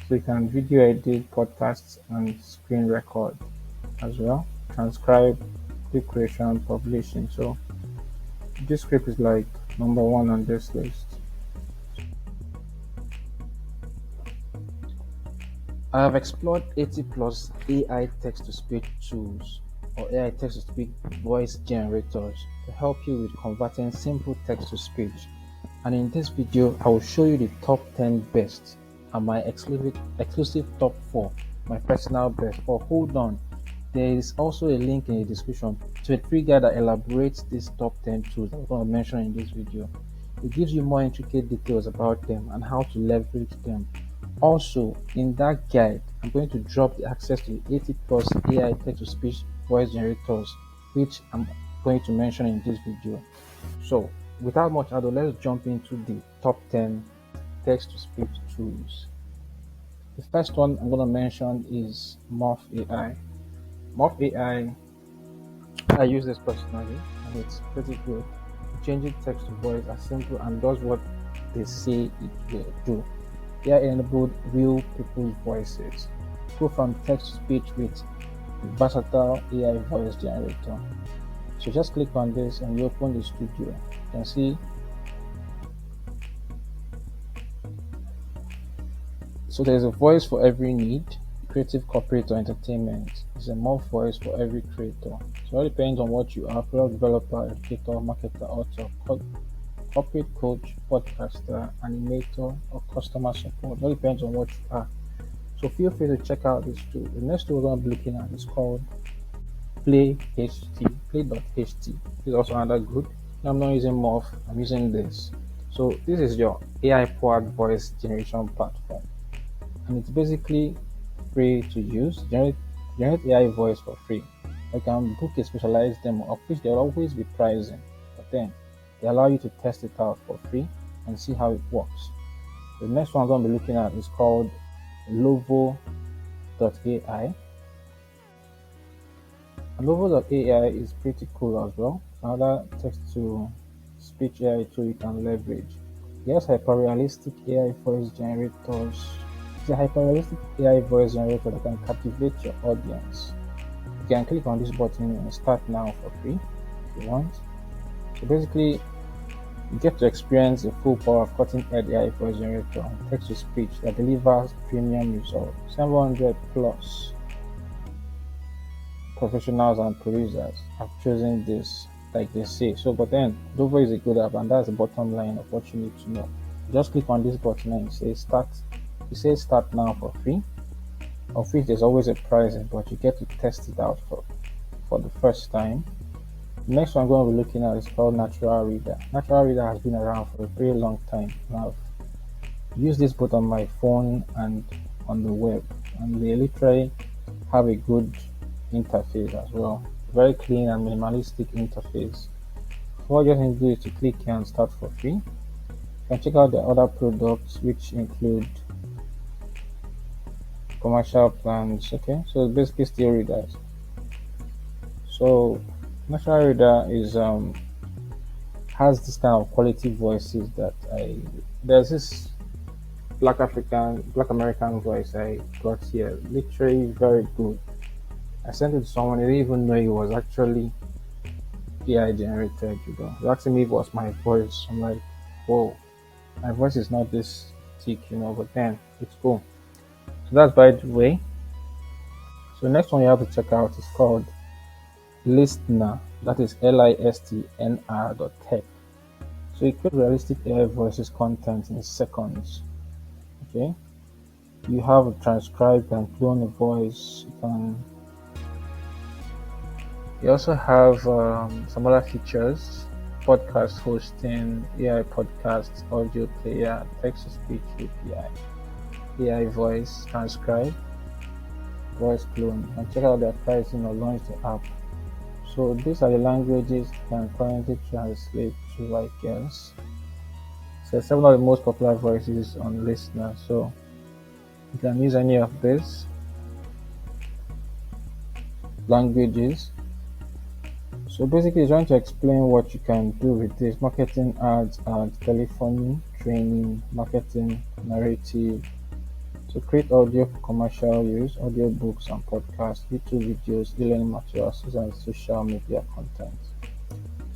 So you can video edit, podcasts, and screen record as well. Transcribe, do creation, publishing. So this script is like number one on this list. I have explored 80 plus AI text to speech tools or AI text to speech voice generators to help you with converting simple text to speech. And in this video, I will show you the top 10 best and my exclusive top 4, my personal best. But hold on, there is also a link in the description to a free guide that elaborates these top 10 tools that I'm going to mention in this video. It gives you more intricate details about them and how to leverage them. Also, in that guide, I'm going to drop the access to 80 plus AI text to speech voice generators, which I'm going to mention in this video. So, without much ado, let's jump into the top 10 text to speech tools. The first one I'm going to mention is Morph AI. Morph AI, I use this personally and it's pretty good. Changing text to voice as simple and does what they say it will do. AI-enabled real people's voices. Go from text to speech with the versatile AI voice generator. So just click on this and you open the studio. You can see. So there's a voice for every need. Creative, corporate, or entertainment. There's a more voice for every creator. So it depends on what you are: product developer, educator, marketer, author, corporate coach, podcaster, animator, or customer support. It all depends on what you are. So feel free to check out this tool. The next tool we're going to be looking at is called play.ht. This is also another good. I'm not using Morph, I'm using this. So this is your AI powered voice generation platform. And it's basically free to use. Generate AI voice for free. You can book a specialized demo, of which there will always be pricing, but then they allow you to test it out for free and see how it works. The next one I'm going to be looking at is called Lovo.ai. And Lovo.ai is pretty cool as well. Another text to speech AI tool you can leverage. There's hyper-realistic AI voice generators. It's a hyper-realistic AI voice generator that can captivate your audience. You can click on this button and start now for free if you want. So basically, you get to experience the full power of cutting-edge AI voice generator and text-to-speech that delivers premium results. 700 plus professionals and producers have chosen this, like they say. So, but then Dovo is a good app, and that's the bottom line of what you need to know. Just click on this button and say start. You say start now for free. Of which there's always a price, but you get to test it out for the first time. The next one I'm going to be looking at is called Natural Reader. Natural Reader has been around for a very long time. I've used this both on my phone and on the web, and they literally have a good interface as well. Very clean and minimalistic interface. All you just need to do is to click here and start for free. You can check out the other products, which include commercial plans. Okay, so it's basically still readers. So Natural Reader is has this kind of quality voices that there's this black American voice I got here, literally very good. I sent it to someone, I didn't even know it was actually AI generated, They asked me if it was my voice. I'm like, whoa, my voice is not this thick, but then it's cool. So that's by the way. So next one you have to check out is called Listener. That is LISTNR.tech. So it creates realistic AI voices content in seconds. Okay. You have a transcribe, and clone a voice. You also have some other features: podcast hosting, AI podcasts, audio player, text to speech API, AI voice transcribe, voice clone. You can check out their pricing or launch the app. So these are the languages you can currently translate to, I guess. So 7 of the most popular voices on Listener. So you can use any of these languages. So basically, trying to explain what you can do with this: marketing, ads, telephony, training, marketing, narrative. So So create audio for commercial use, audio books and podcasts, YouTube videos, e-learning materials, and social media content.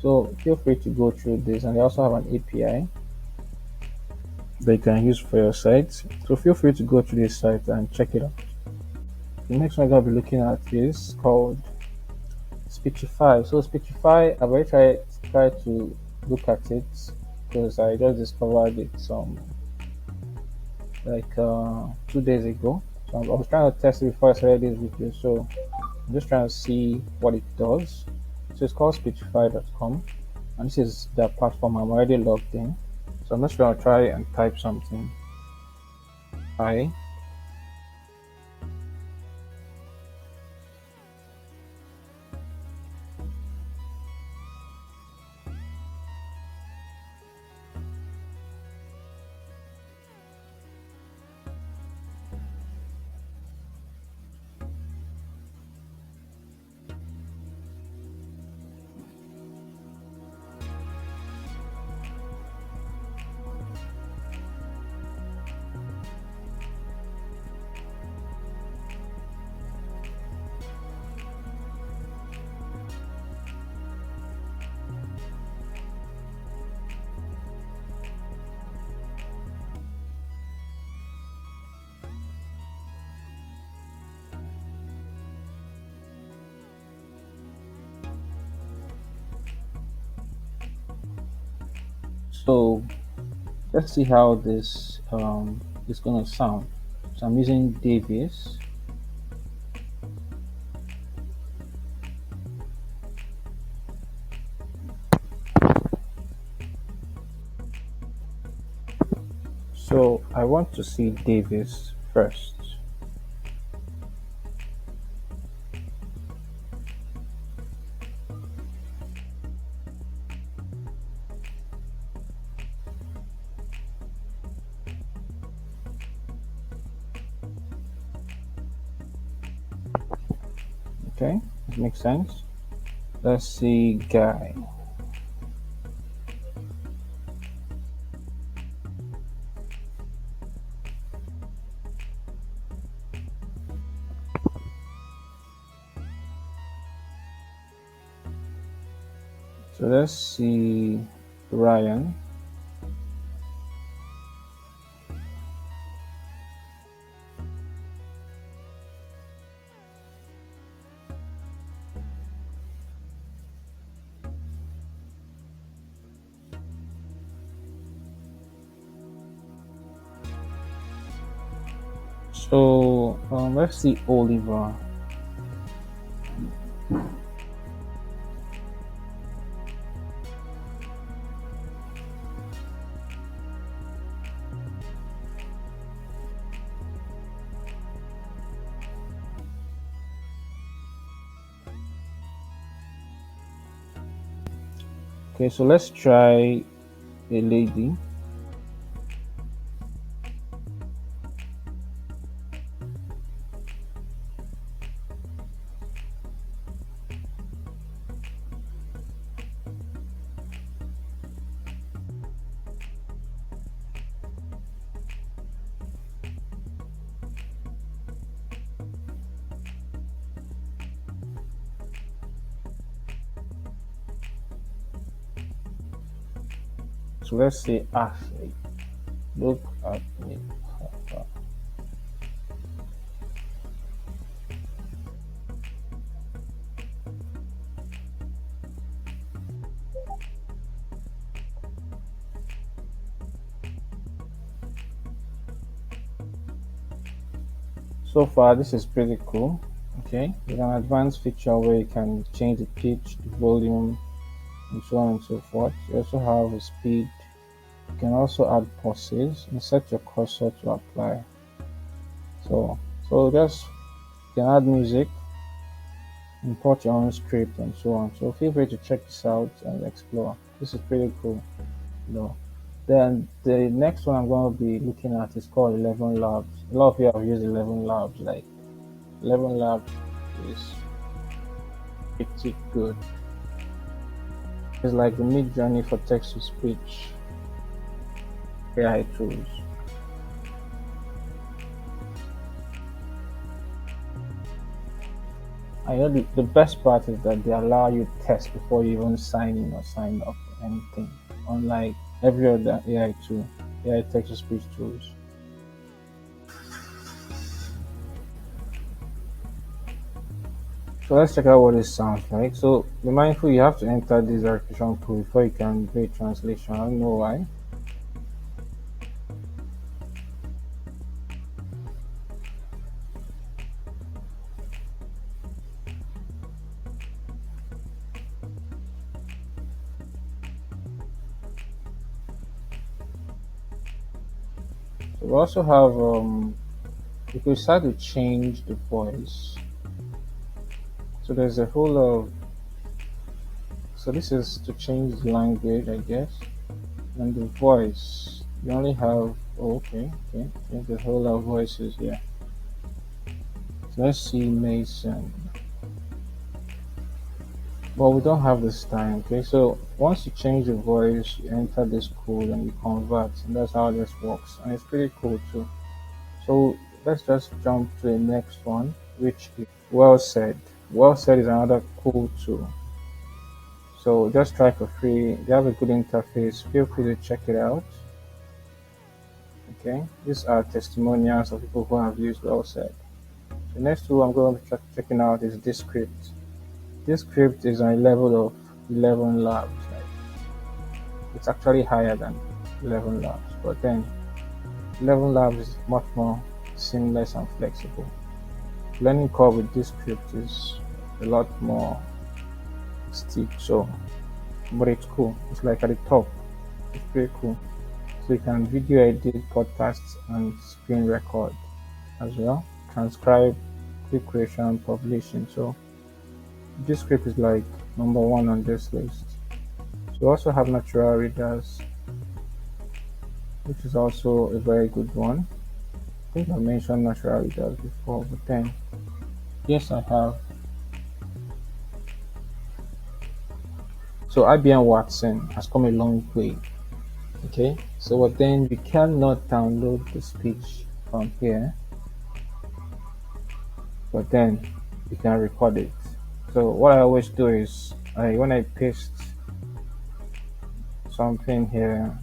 So feel free to go through this, and they also have an API that you can use for your site. So feel free to go to this site and check it out. The next one I'll be looking at is called Speechify. So Speechify, I've already tried to look at it because I just discovered it some like 2 days ago. So I was trying to test it before I started this video. So I'm just trying to see what it does. So it's called Speechify.com, and this is the platform. I'm already logged in. So I'm just going to try and type something. Hi. So let's see how this is going to sound. So I'm using Davis. So I want to see Davis first. Okay, this makes sense. Let's see Guy. So let's see Ryan. So let's see Oliver. Okay, so let's try a lady. So let's say Ashley. Look at me. So far, this is pretty cool. Okay, with an advanced feature where you can change the pitch, the volume, and so on and so forth. You also have a speed. You can also add pauses and set your cursor to apply. So just you can add music, import your own script, and so on. So feel free to check this out and explore. This is pretty cool. No. Then the next one I'm going to be looking at is called 11 Labs. A lot of you have used 11 Labs. Like 11 Labs is pretty good. It's like the mid journey for text to speech AI tools. I know the best part is that they allow you to test before you even sign in or sign up for anything. Unlike every other AI tool, AI text to speech tools. So let's check out what this sounds like. So be mindful you have to enter this verification code before you can do a translation. I don't know why. So we also have you could start to change the voice. So there's a whole of so this is to change the language, I guess. And the voice. You only have okay. There's a whole lot of voices here. So let's see Mason. Well, we don't have this time, okay? So once you change the voice, you enter this code and you convert, and that's how this works. And it's pretty cool too. So let's just jump to the next one, which is well said. Well said is another cool tool. So just try for free. They have a good interface. Feel free to check it out. Okay, these are testimonials of people who have used well said. The next tool I'm going to be checking out is this script. This script is on a level of 11 labs. Like, it's actually higher than 11 labs, but then 11 labs is much more seamless and flexible. Learning curve with this script is a lot more steep, so but it's cool. It's like at the top. It's pretty cool. So you can video edit, podcasts, and screen record as well. Transcribe, clip creation, publishing. So this script is like number one on this list. So we also have natural readers, which is also a very good one. I think I mentioned natural readers before, but then yes, I have. So IBM Watson has come a long way. Okay, so but then you cannot download the speech from here, but then you can record it. So what I always do is when I paste something here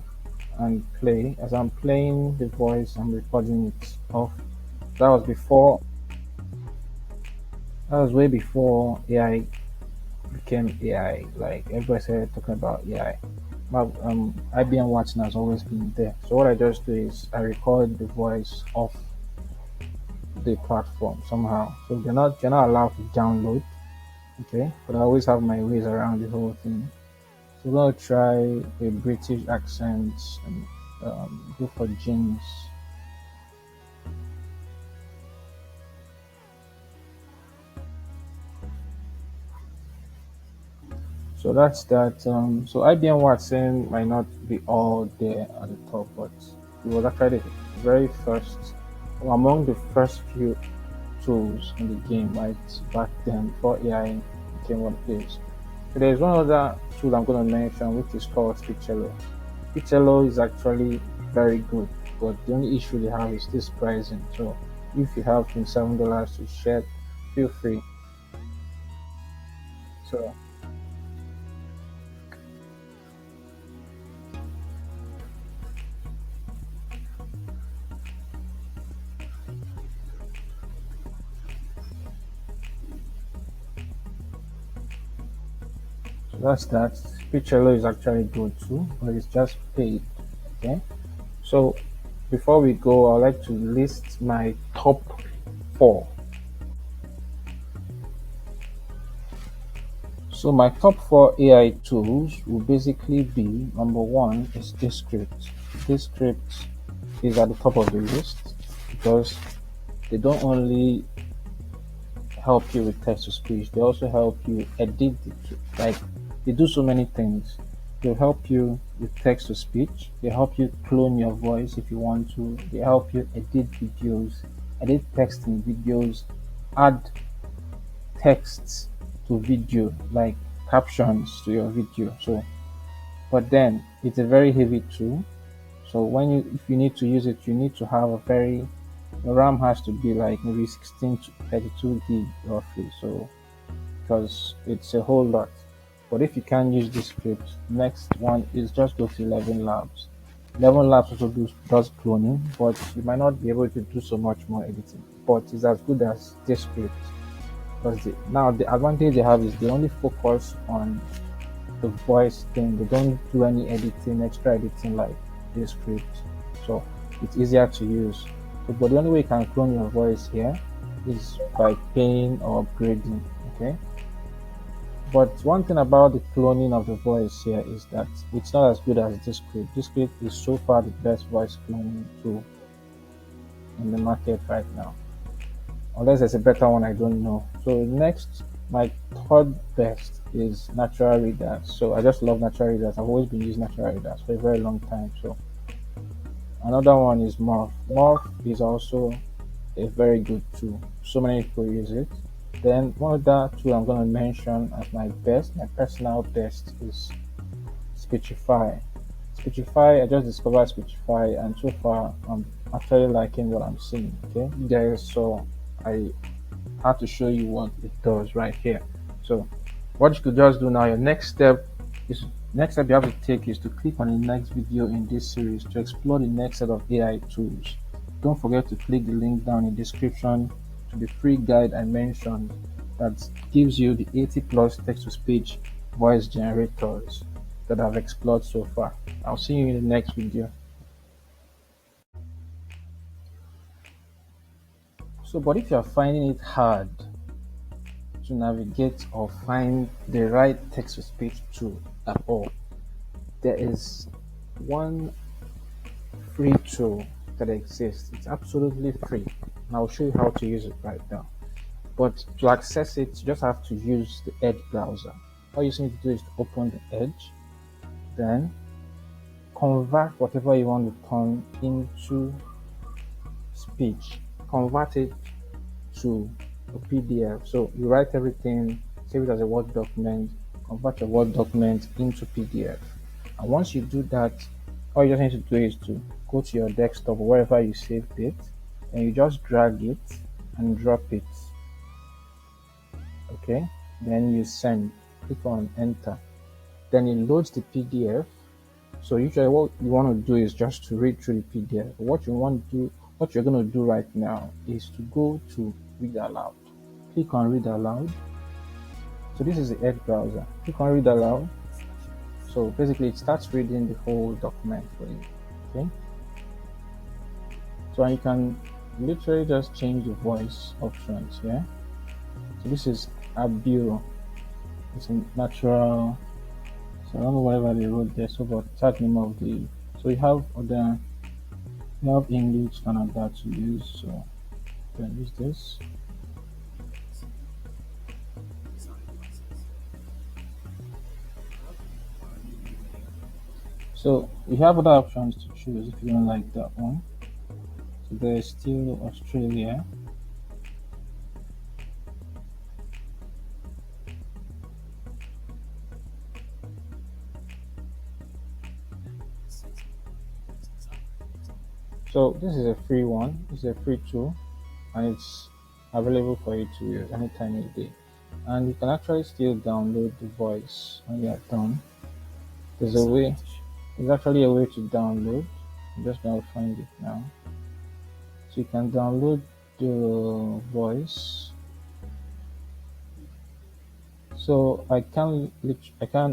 and play, as I'm playing the voice, I'm recording it off. That was before, that was way before AI became AI. Like everybody started talking about AI. But IBM Watson has always been there. So what I just do is I record the voice off the platform somehow. So they're not allowed to download. Okay, but I always have my ways around the whole thing. So we're gonna try a British accent and go for jeans. So that's that. So IBM Watson might not be all there at the top, but it was actually the very first, or among the first few tools in the game, right back then before AI became what it is. So there's one other tool I'm going to mention, which is called Speechello. Speechello is actually very good, but the only issue they have is this pricing. So if you have $27 to share, feel free. So that's that. Speechello is actually good too, but it's just paid. Okay. So before we go, I'd like to list my top four. So my top four AI tools will basically be number one is Descript. Descript is at the top of the list because they don't only help you with text to speech, they also help you edit it. Like they do so many things. They'll help you with text to speech, they help you clone your voice if you want to, they help you edit videos, edit text in videos, add texts to video like captions to your video. So but then it's a very heavy tool. So when you if you need to use it, you need to have a very the RAM has to be like maybe 16 to 32 gig roughly. So because it's a whole lot. But if you can't use this script, next one is just go to 11 labs. 11 labs also does cloning, but you might not be able to do so much more editing. But it's as good as this script, because now the advantage they have is they only focus on the voice thing. They don't do any editing, extra editing like this script. So it's easier to use. But the only way you can clone your voice here is by paying or upgrading. Okay. But one thing about the cloning of the voice here is that it's not as good as this script. This script is so far the best voice cloning tool in the market right now. Unless there's a better one, I don't know. So next, my third best is natural readers. So I just love natural readers. I've always been using natural readers for a very long time. So another one is Morph. Morph is also a very good tool. So many people use it. Then one other tool I'm going to mention as my best, my personal best, is Speechify. Speechify, I just discovered Speechify, and so far I'm actually liking what I'm seeing. Okay, you guys saw I had to show you what it does right here. So what you could just do now, your next step you have to take is to click on the next video in this series to explore the next set of AI tools. Don't forget to click the link down in the description to the free guide I mentioned that gives you the 80 plus text to speech voice generators that I've explored so far. I'll see you in the next video. So, but if you're finding it hard to navigate or find the right text to speech tool at all, there is one free tool that exists. It's absolutely free, and I'll show you how to use it right now. But to access it, you just have to use the Edge browser. All you need to do is to open the Edge, then convert whatever you want to turn into speech, convert it to a PDF. So you write everything, save it as a Word document, convert your Word document into PDF. And once you do that, all you just need to do is to go to your desktop or wherever you saved it, and you just drag it and drop it. Okay, then you send, click on enter, then it loads the PDF. So usually what you want to do is just to read through the PDF. What you're going to do right now is to go to read aloud. Click on read aloud. So this is the Edge browser. Click on read aloud. So basically it starts reading the whole document for you. Okay. So you can literally just change the voice options here. So this is a bureau. It's a natural. So I don't know whatever they wrote there. So but that's the name of the. So you have English Canada to use. So you can use this. So you have other options to choose if you don't like that one. So there's still Australia. So this is a free one. It's a free tool, and it's available for you to use anytime you day. And you can actually still download the voice when you are done. There's a way. There's actually a way to download. I'm just gonna find it now. So you can download the voice. So I can't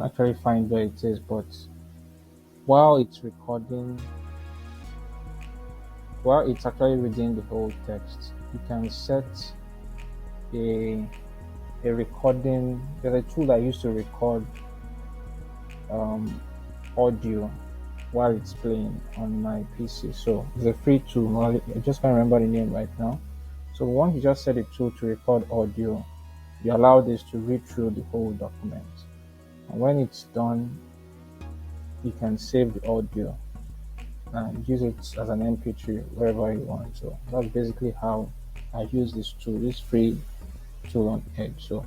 actually find where it is, but while it's recording, while it's actually reading the whole text, you can set a recording. There's a tool that I used to record audio while it's playing on my PC. So it's a free tool. I just can't remember the name right now. So once you just set a tool to record audio, you allow this to read through the whole document. And when it's done, you can save the audio and use it as an MP3 wherever you want. So that's basically how I use this tool, this free tool on Edge. So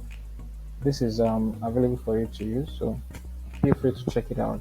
this is available for you to use. So feel free to check it out.